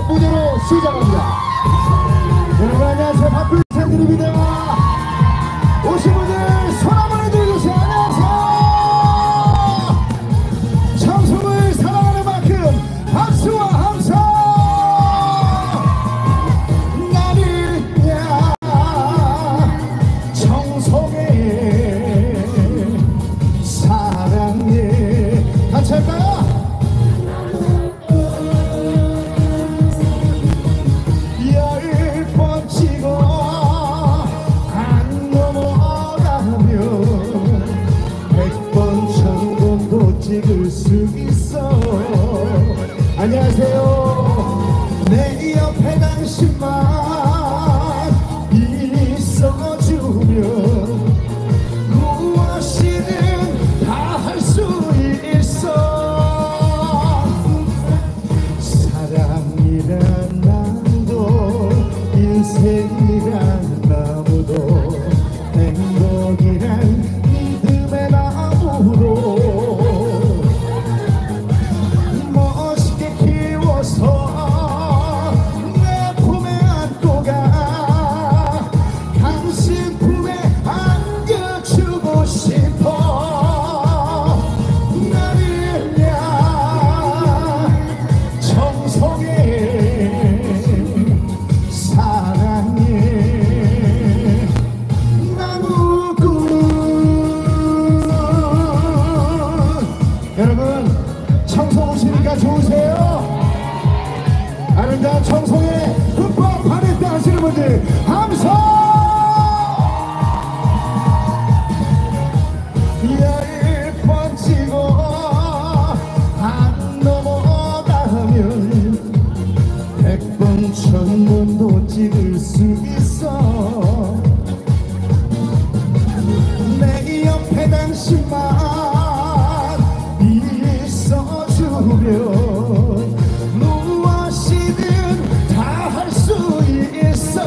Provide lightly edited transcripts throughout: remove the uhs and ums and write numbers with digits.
무대로 시작합니다. 여러분 안녕하세요. 박수 부탁드립니다. 오신 분들 손 한번 해주세요. 안녕하세요. 청송을 사랑하는 만큼 박수와 함성. 나를 위한 청송의 사랑해. 같이 할까요? 찍을 수 있어. 안녕하세요. 내 옆에 당신만 있어주면 무엇이든 다 할 수 있어. 사랑이란 나무도 인생이란 나무도 행복이란 믿음의 나무도 좋으세요? 아름다운 청송에 흠뻑 반했다 하시는 분들 함성! 열 번치고 안 넘어가면 100번 1000번도 찍을 수 있어. 내 옆에 당신만 무엇이든 다 할 수 있어.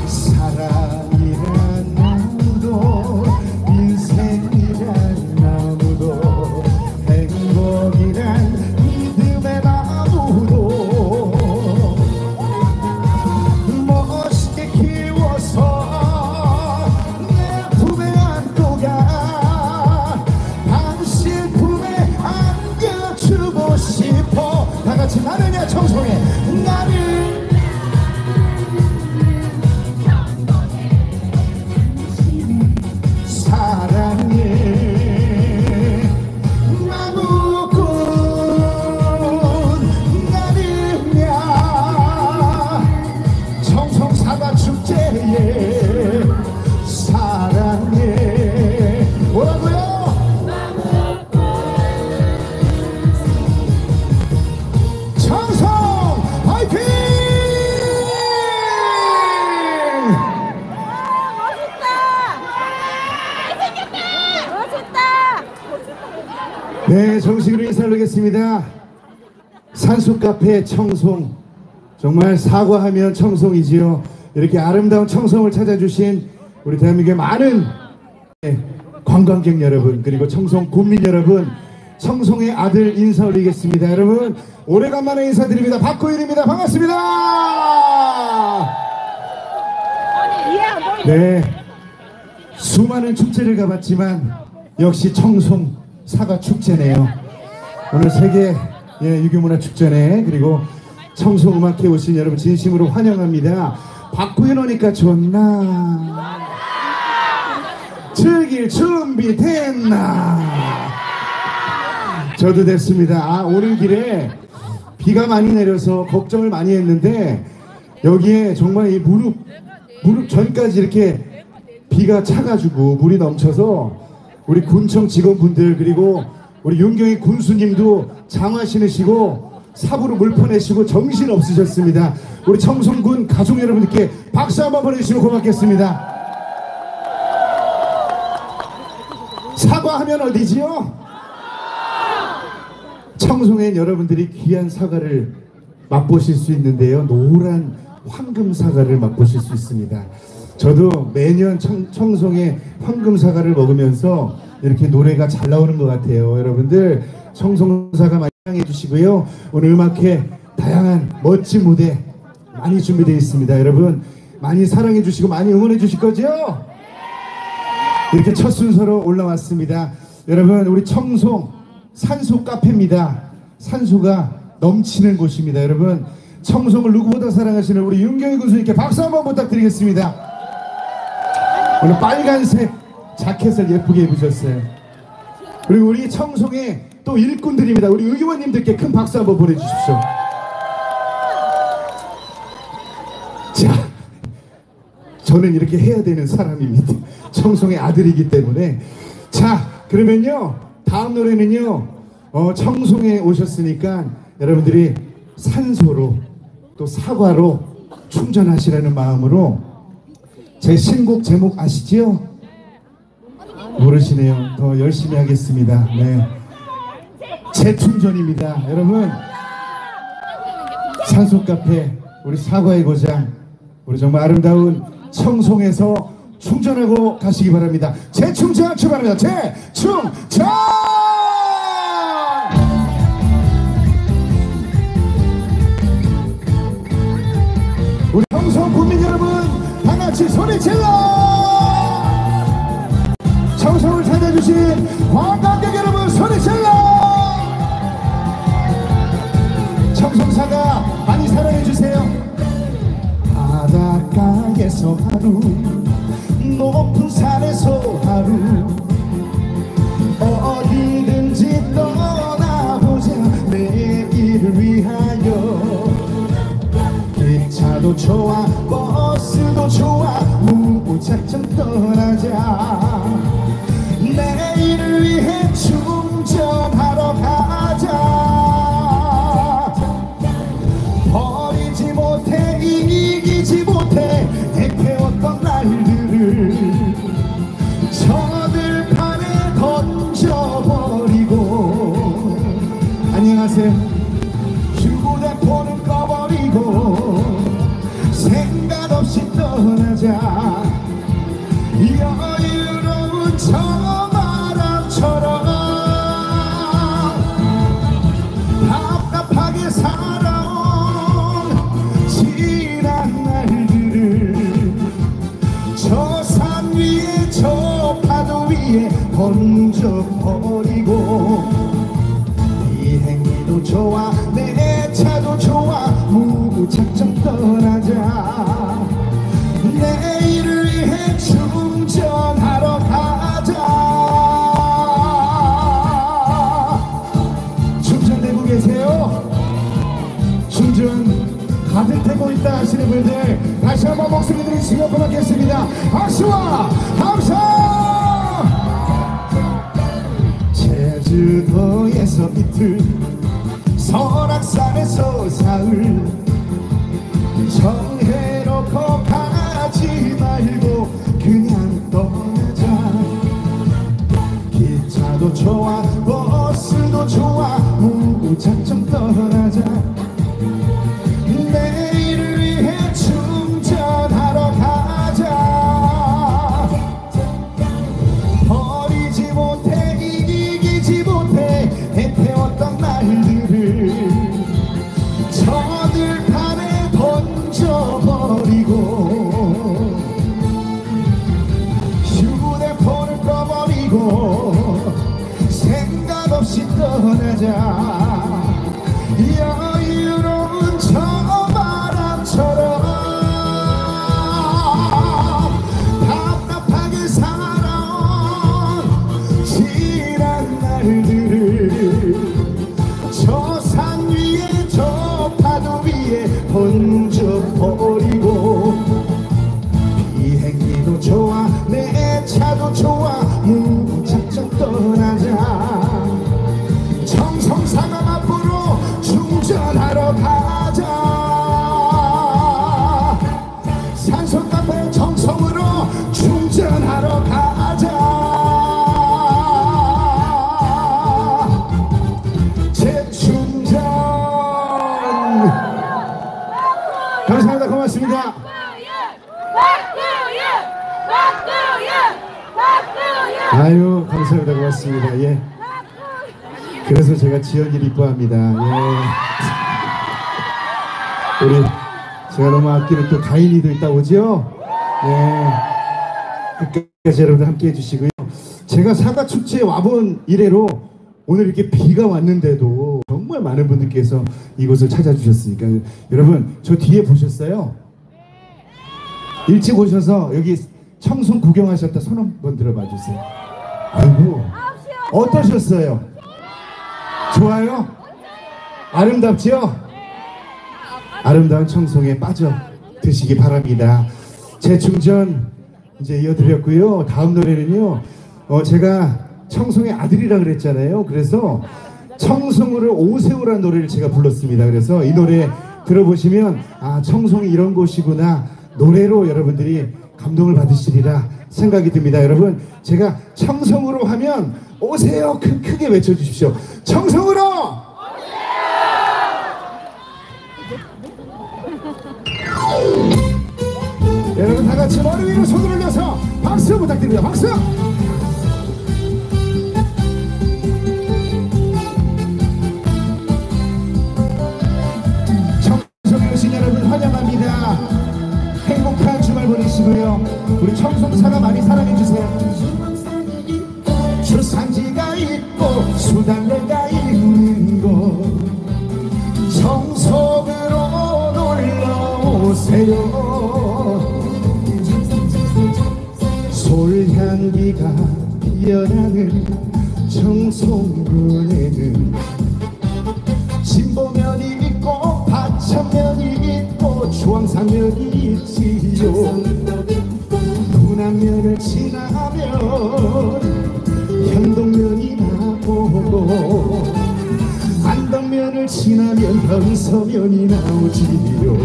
사랑이란 나무도 인생이란 나무도 행복이란 믿음의 나무도 멋있게 키워서 내 품에 안고 가. 당신 품에 안겨주고 싶어. 다같이 나는야 청송해. 나를 사랑해. 나무꾼 나를 위한 청송 사과 축제에 사랑해. 뭐라고요? 네, 정식으로 인사를 하겠습니다. 산수카페 청송, 정말 사과하면 청송이지요. 이렇게 아름다운 청송을 찾아주신 우리 대한민국의 많은 관광객 여러분, 그리고 청송 국민 여러분, 청송의 아들 인사 올리겠습니다. 여러분 오래간만에 인사드립니다. 박구일입니다. 반갑습니다. 네, 수많은 축제를 가봤지만 역시 청송 사과 축제네요. 오늘 세계 유교문화축제네. 그리고 청송음악회 오신 여러분 진심으로 환영합니다. 박구현 오니까 좋나? 즐길 준비 됐나? 저도 됐습니다. 오는 길에 비가 많이 내려서 걱정을 많이 했는데 여기에 정말 이 무릎 전까지 이렇게 비가 차가지고 물이 넘쳐서 우리 군청 직원분들 그리고 우리 윤경희 군수님도 장화 신으시고 삽으로 물 퍼내시고 정신 없으셨습니다. 우리 청송군 가족 여러분들께 박수 한번 보내주시면 고맙겠습니다. 사과하면 어디지요? 청송엔 여러분들이 귀한 사과를 맛보실 수 있는데요. 노란 황금 사과를 맛보실 수 있습니다. 저도 매년 청송의 황금 사과를 먹으면서 이렇게 노래가 잘 나오는 것 같아요. 여러분들 청송사과 사랑해 주시고요. 오늘 음악회 다양한 멋진 무대 많이 준비되어 있습니다. 여러분 많이 사랑해 주시고 많이 응원해 주실 거죠? 이렇게 첫 순서로 올라왔습니다. 여러분 우리 청송 산소 카페입니다. 산소가 넘치는 곳입니다. 여러분 청송을 누구보다 사랑하시는 우리 윤경희 군수님께 박수 한번 부탁드리겠습니다. 오늘 빨간색 자켓을 예쁘게 입으셨어요. 그리고 우리 청송의 또 일꾼들입니다. 우리 의원님들께 큰 박수 한번 보내주십시오. 자, 저는 이렇게 해야 되는 사람입니다. 청송의 아들이기 때문에. 자, 그러면요 다음 노래는요 청송에 오셨으니까 여러분들이 산소로 또 사과로 충전하시라는 마음으로 제 신곡 제목 아시죠? 모르시네요. 더 열심히 하겠습니다. 네, 재충전입니다. 여러분 산소 카페 우리 사과의 고장 우리 정말 아름다운 청송에서 충전하고 가시기 바랍니다. 재충전 출발합니다. 재충전! 우리 청송 국민 여러분 다 같이 소리 질러! 청송을 찾아주신 관광객 여러분 소리 질러! 청송사가 많이 사랑해주세요. 바닷가에서 하루 높은 산에서 하루 어디든지 떠나보자 내일을 위하여 기차도 좋아 버스도 좋아 무작정 떠나자 내일을 위해 충전하러 가자 버리지 못해 이기지 못해 대패웠던 날들을 저들판에 던져버리고 안녕하세요 휴대폰은 꺼버리고 생각 없이 떠나자 여유로운 저 바람처럼 답답하게 살아온 지난 날들을 저 산 위에 저 파도 위에 던져버리고 비행기도 좋아 내 차도 좋아 무작정 떠나자 내일을 위해 충전하러 가자 충전되고 계세요? 충전 가득 되고 있다 하시는 분들 다시 한번 목소리 들으시고 고맙겠습니다. 박수와 함성! 제주도에서 이틀 설악산에서 사흘 정해놓고 가지 말고 그냥 떠나자 기차도 좋아 버스도 좋아 무작정 떠나자 내일을 위해 충전하러 가자 버리지 못해 이기지 못해 대패웠던 날들을 저들판에 던져버리고 휴대폰을 꺼버리고 생각 없이 떠나자 여유로운 저 바람처럼 답답하게 살아온 지난 날들을 저 산 위에 저 파도 위에 던져버리고 비행기도 좋아 내 차도 좋아 무작정 떠나자 청송사가 앞으로 충전하러 가자 산소 카페 청송으로 충전하러 가자 재충전 감사합니다. 고맙습니다. 아유 감사합니다. 고맙습니다. 예. 그래서 제가 지연이를 이뻐합니다. 예. 우리 제가 너무 아끼는 또 가인이도 있다 오죠? 예. 끝까지 여러분들 함께 해주시고요. 제가 사과축제에 와본 이래로 오늘 이렇게 비가 왔는데도 정말 많은 분들께서 이곳을 찾아주셨으니까 여러분 저 뒤에 보셨어요? 일찍 오셔서 여기 청송 구경하셨다 손 한번 들어봐 주세요. 아이고 어떠셨어요? 좋아요? 아름답죠? 아름다운 청송에 빠져 드시기 바랍니다. 재충전 이제 이어드렸고요. 다음 노래는요. 제가 청송의 아들이라 그랬잖아요. 그래서 청송으로 오세오라는 노래를 제가 불렀습니다. 그래서 이 노래 들어보시면 아 청송이 이런 곳이구나 노래로 여러분들이 감동을 받으시리라 생각이 듭니다. 여러분 제가 청송으로 하면 오세요 크게 외쳐주십시오. 청송으로 여러분 다같이 머리 위로 손을 올려서 박수 부탁드립니다. 박수. 청송에 오신 여러분 환영합니다. 행복한 주말 보내시고요. 우리 청송사가 많이 사랑해주세요. 주산지가 있고 수달래가 있는 곳 청송으로 놀러오세요. 솔향기가 피어나는 청송군에는 진보면이 있고 파천면이 있고 주황산면이 있지요. 군안면을 지나면 현동면이 나오고 안덕면을 지나면 현서면이 나오지요.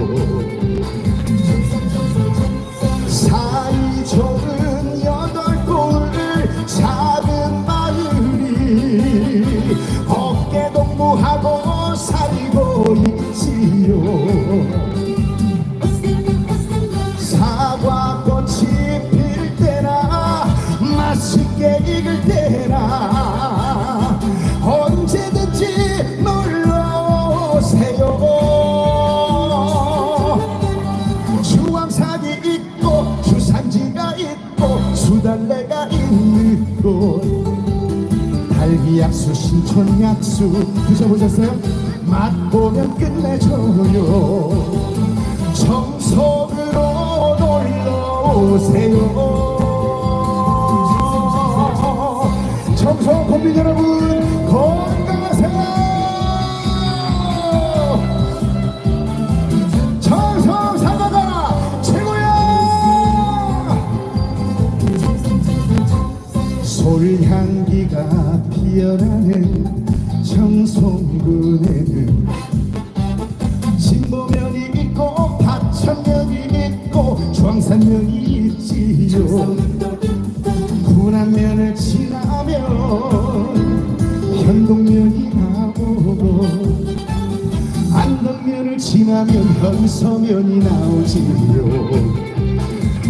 사이 좁은 여덟 골 작은 마을이 어깨 동무하고 살고 있지요. 사과꽃이 필 때나 맛있게 익을 때나 언제든지 놀러오세요. 주황산이 있고 주산지가 있고 수달래가 있는 곳 달기약수 신촌약수 드셔보셨어요? 맛보면 끝내줘요. 청송으로 놀러오세요. 청송 국민 여러분 건강하세요. 청송 사과가 최고야. 솔향기가 피어나는 청송군에는 진보면이 있고 파천면이 있고 주황산면이 있지요. 군안면을 지나면 현동면이 나오고 안덕면을 지나면 현서면이 나오지요.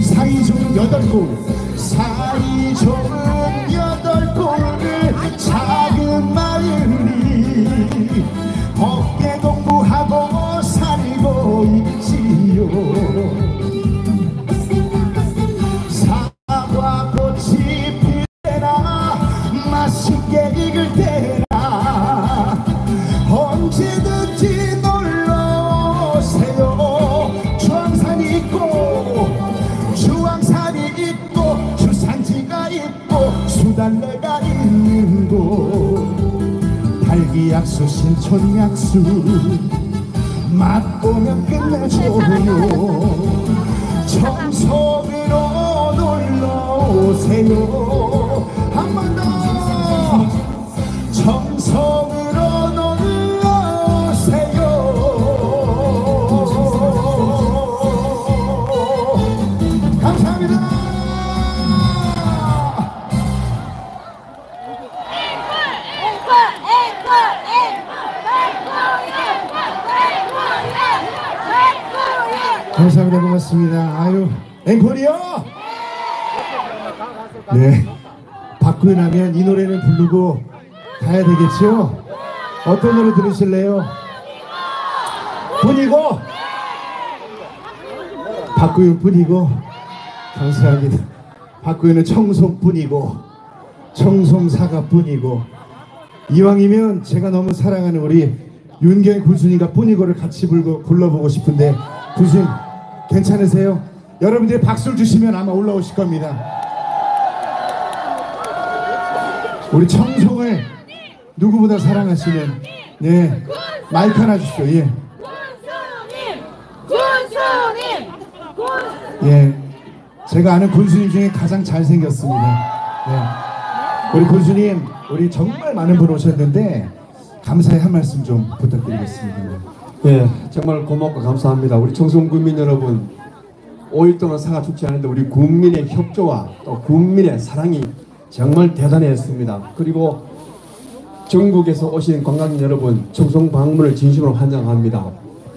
사이 좁은 여덟 골 사이 좁은 여덟 골 작은 마을이 어깨 동무하고 살고 있지요. 사과꽃이 필 때나 맛있게 익을 때나 언제든지 놀러오세요. 주황산이 있고 주황산이 있고 주산지가 있고 수달래가 있는 곳 달기약수 신촌약수 맛보면 끝내줘요. 청송으로 놀러오세요. 한 번 더 청송으로 놀러오세요. 감사합니다. 감사합니다. 고맙습니다. 아유 앵콜이요? 네 받고 나면 이 노래는 부르고 가야 되겠죠? 어떤 노래 들으실래요? 뿐이고 박구윤 뿐이고 감사합니다. 박구윤은 청송뿐이고 청송사과뿐이고 이왕이면 제가 너무 사랑하는 우리 윤경 군수님과 뿐이고를 같이 불러보고 싶은데 군수님 괜찮으세요? 여러분들이 박수를 주시면 아마 올라오실 겁니다. 우리 청송을 누구보다 사랑하시는 네 마이크 하나 주시죠. 예. 예, 제가 아는 군수님 중에 가장 잘생겼습니다. 네. 우리 군수님, 우리 정말 많은 분 오셨는데 감사의 한 말씀 좀 부탁드리겠습니다. 예, 정말 고맙고 감사합니다. 우리 청송 군민 여러분, 5일 동안 사과 죽지 않은데 우리 국민의 협조와 또 국민의 사랑이 정말 대단했습니다. 그리고 전국에서 오신 관광객 여러분, 청송 방문을 진심으로 환영합니다.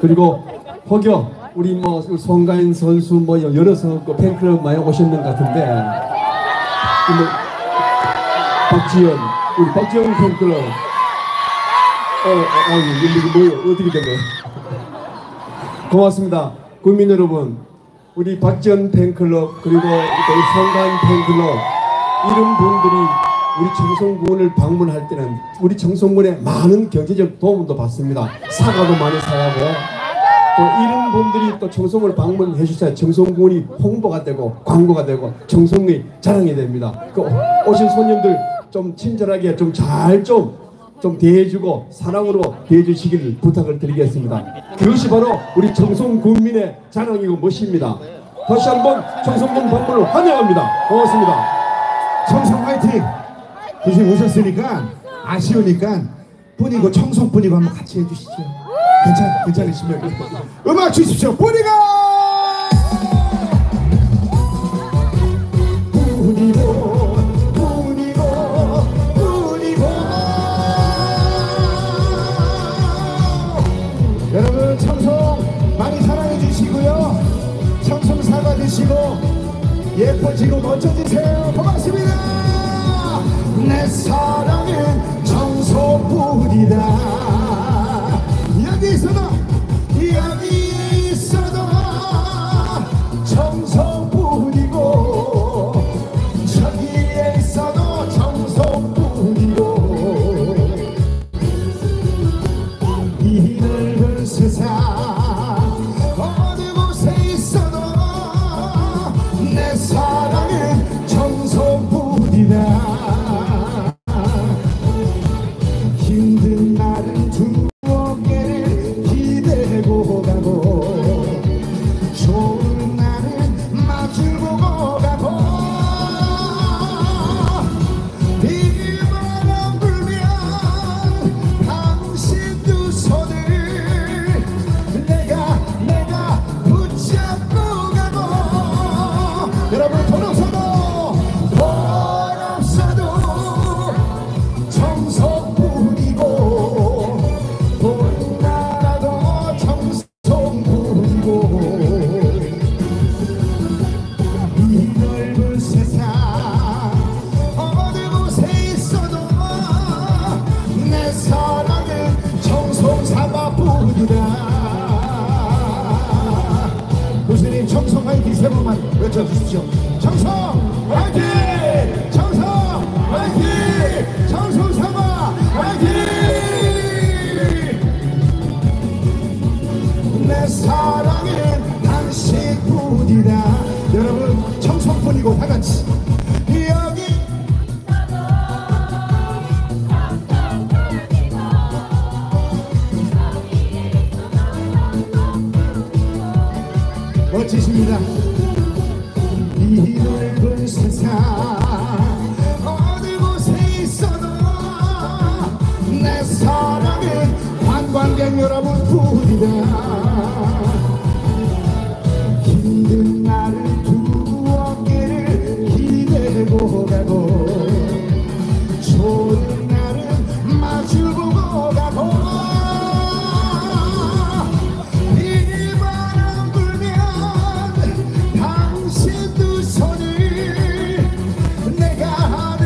그리고 혹여 우리 뭐 송가인 선수 뭐 여러 팬클럽 많이 오셨는 것 같은데 박지연 우리 박지연 팬클럽 이게 뭐예요? 어떻게 된 거예요? 고맙습니다. 국민 여러분, 우리 박지연 팬클럽 그리고 우리 송가인 팬클럽 이런 분들이 우리 청송군을 방문할 때는 우리 청송군에 많은 경제적 도움도 받습니다. 사과도 많이 사가고 또 이런 분들이 또 청송을 방문해 주셔야 청송군이 홍보가 되고 광고가 되고 청송의 자랑이 됩니다. 그 오신 손님들 좀 친절하게 좀 잘 좀 대해주고 사랑으로 대해주시기를 부탁을 드리겠습니다. 그것이 바로 우리 청송 군민의 자랑이고 멋입니다. 다시 한번 청송군 방문을 환영합니다. 고맙습니다. 청송 화이팅! 교수님 오셨으니까 아쉬우니까 뿐이고 청송뿐이고 한번 같이 해주시죠. 괜찮으시면 음악 주십시오. 뿐이고 여러분 청송 많이 사랑해 주시고요. 청송 사과 드시고 예뻐지고 멋져지세요. 고맙습니다. 내 사랑은 청송뿐이다. 여기 있어도 청송뿐이고 저기에 있어도 청송뿐이고 이 넓은 세상 어느 곳에 있어도 내 사랑은 청송뿐이다. 힘든 날은 두 어깨를 기대고 가고 좋은 날은 마주보고 가고 비바람 불면 당신 두 손을 내가 붙잡고 가고 여러분 돈 없어도 청송뿐이고 돈 나라도 청송뿐이고 이 넓은 세상 어느 곳에 있어도 내 사랑은 청송사과뿐이다. 교수님 청송 화이팅 세 번만 외쳐주십시오. 청송 화이팅! 청송 화이팅! 청송사과 화이팅! 내 사랑은 당신뿐이다. 여러분 청송뿐이고 다같이 여기 멋지십니다. 이 넓은 세상 어느 곳에 있어도 내 사랑은 관광객 여러분뿐이다. 힘든 날을 두 어깨를 기대고 가고 좋은 날은 마주보고 가고 비바람 불면 당신 두 손을 내가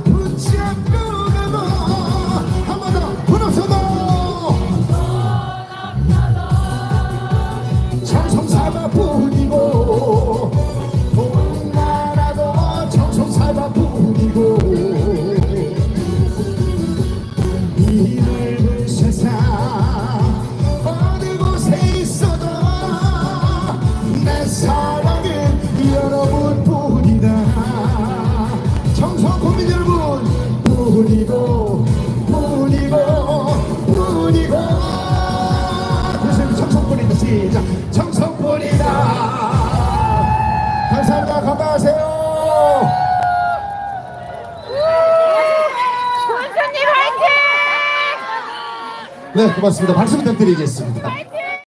붙잡고 가고 한 번 더 돈 없어도 네, 고맙습니다. 박수 부탁드리겠습니다.